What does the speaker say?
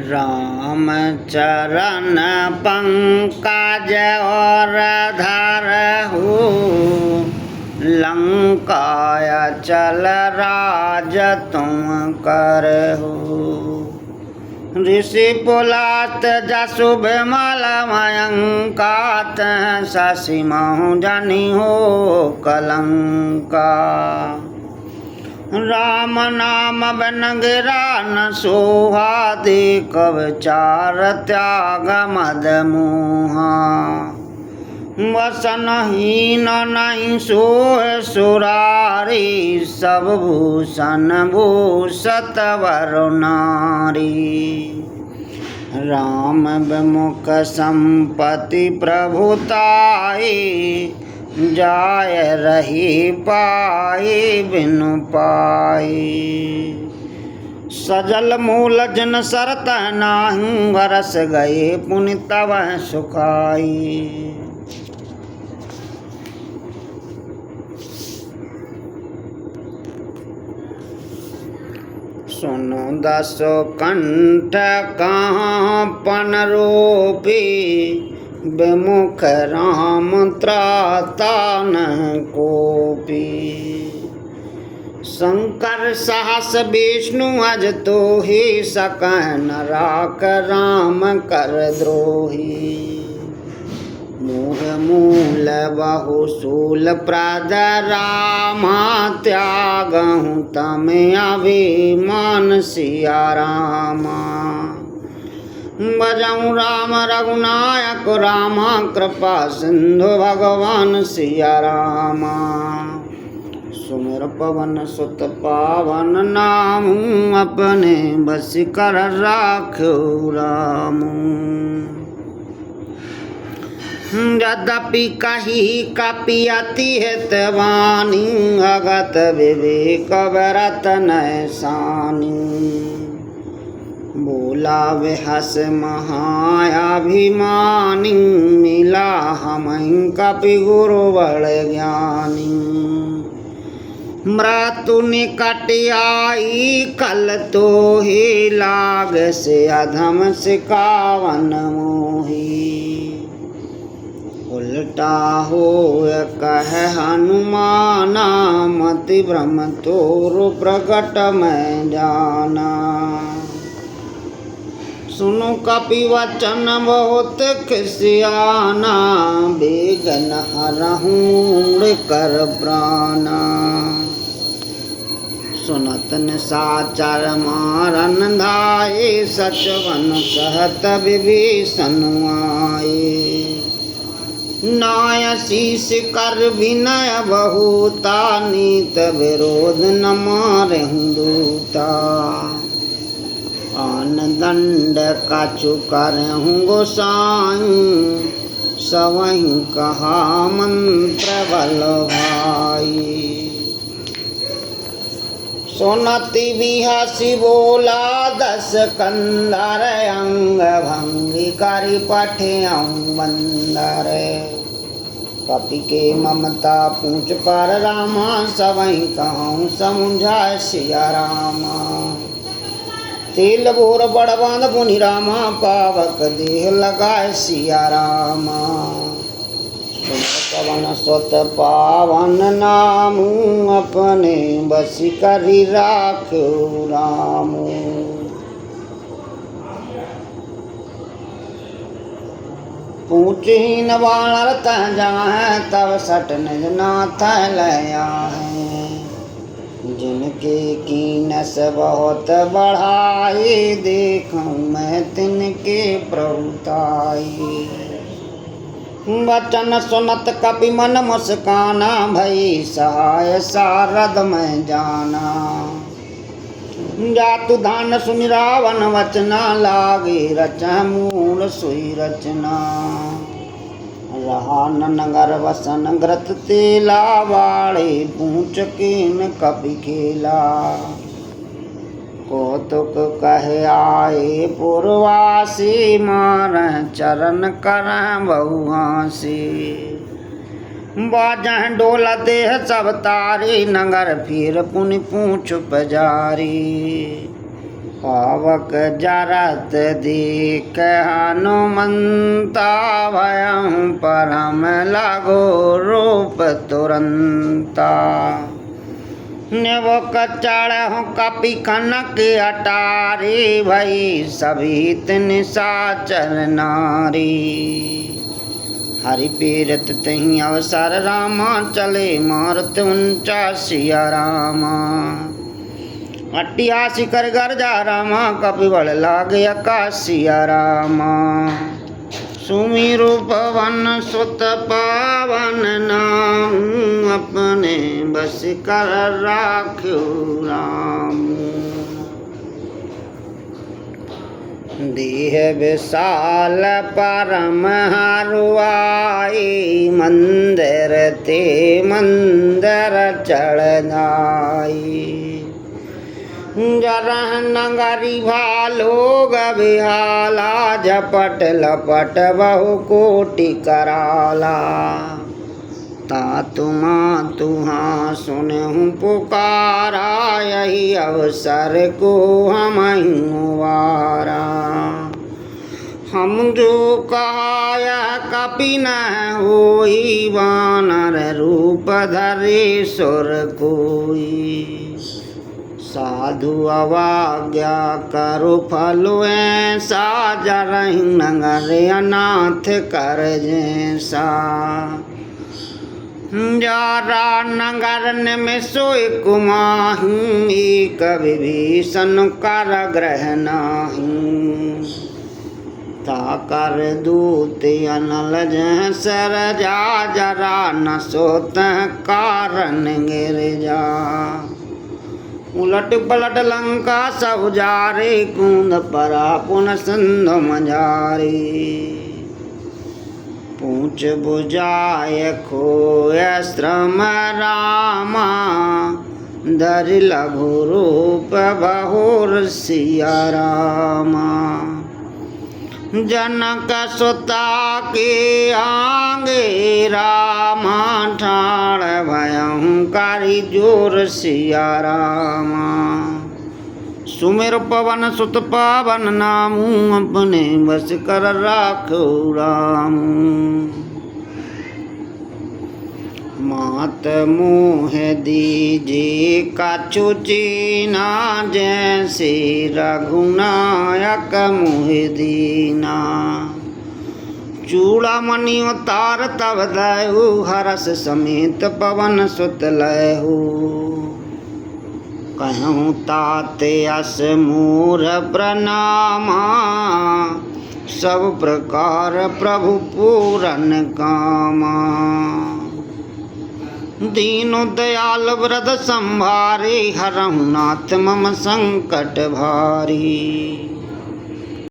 राम चरण पंकज और धरहु, लंकाय चल राज तुम करहु। ऋषि पुलात जसु विमल मयंकात, शशि महु जनि हो कलंका। राम नाम बिन गिरा न सोहा, देखब चार त्याग मद मोहा। वसनहीन नहीं सोह सुरारी, सब भूषण भूषत वर नारी। राम विमुख संपत्ति प्रभुताई, जाय रही पाई बिनु पाई। सजल मूल जन सरत नाहु, बरस गए पुनि तव सुखाई। सुनो दसो कंठ कहाँ पन रोपी, विमुख राम त्राता न कोपी। शंकर सहस विष्णु अज तो ही, सकह न राख राम कर द्रोही। मोह मूल बहु शूल प्रद रामा, त्यागहु तम अभिमान सिया रामा। भजऊँ राम रघुनायक रामा, कृपा सिंधु भगवान सिया रामा। सुमिर पवन सुत पावन नामु, अपने बस कर राखो रामु। यद्यपि कही कपि अति हितवानी, अगत विवेक बरत नैसानी। बोला विहस महायाभिमानी, मिला हमहि कपि गुरु बड़ ज्ञानी। मृत्यु निकट आई कल तो ही, लाग से अधम सिकावन मोही। उल्टा हो कह हनुमाना, मति भ्रम तोरु प्रकट मैं जाना। सुनो कपि वचन बहुत खिसियाना, बेग न हरहूँ कर प्राणा। सुनत निशाचर मारन धाये, सचवन सहत विभीषण आये। नाय शीस कर विनय बहुता, नीत विरोध न मारहु दूता। आन दंड कछु करहु गोसाई, सवहि कहा मंत्र बल भाई। सुनति बिहसि बोला दस कंदर, अंग भंगी करि पठियऊँ बंदर। कपि के ममता पूछ पर रामा, सवहि कहूँ समुझाय सिया रामा। तिल बोर बड़ बांध पुनि रामा, पावक देह लगाए सिया रामा। पवन सुत पावन नामु, अपने बस करि राखो रामु। पूछहीन वानर तह जाहै, तब सट निज नाथ लया है। जिनके कीनस बहुत बढ़ाई, देखूं मैं तिनके प्रभुताई। वचन सुनत कपि मन मुस्काना, भई सहाय सारद मैं जाना। जातु धान सुनि रावण वचना, लागे रचह मूल सोई रचना। रहा न नगर वसन ग्रत तेला, वाड़े पूछ कीन कपि खेला। कौतुक कह आए पुरवासी, मारह चरण करह बहुहासी। बाजह डोल देह सब तारी, नगर फिर पुनि पूछ पजारी। पावक जरत दीख हनुमंता भयं परम लगो रूप तुरंता। नेवो चढ़ कपि कनक अटारी भई सभी निशाचर नारी। हरि पीरत तही अवसर रामा चले मारुत ऊंचा सिया रामा। अटिया शिखर गर्जा रामा कपि बल लागे आकाशिया रामा। सुमिरु पवन सुत पावन नाम अपने बस कर राख्यो राम। देह विशाल परम हरुआई मंदिर ते मंदिर चढ़ाई। जरह नगरी भालोग बिहाला झपट लपट बहु कोटि कराला। ता तुमा तुहा सुनहु पुकारा यही अवसर को हमहु वारा। हम जो कहा यह कपि न होई वानर रूप धरे सुर कोई। साधु अवाज्ञा करो फलो ऐसा जरहि नगर अनाथ कर जैसा। जारा नगर में सोई कुमाही एक विभीषण कर ग्रह नाही। ताकर दूत अनल सर जा जरा न सोत कारण गिर जा। उलट पलट लंका सब जारे कूद परा पुन सिंधु मझारी। पूछ बुझाय खोय श्रम रामा धरि लघु रूप बहुर सिया रामा। जनक सुता के आगे रामा ठाड़ भयंकारी जोर सिया रामा। सुमिर पवन सुत पावन नामू अपने बस कर राखो राम। मात मोह दीजे कछु चीना जैसे रघुनायक मोह दीना। चूड़ामणि उतार तब दयु हरस समेत पवन सुत लयहु। कहूँ ताते अस मूर प्रणामा सब प्रकार प्रभु पूरन कामा। दीनो दयाल व्रत संभारे हरहु नाथ मम संकट भारी।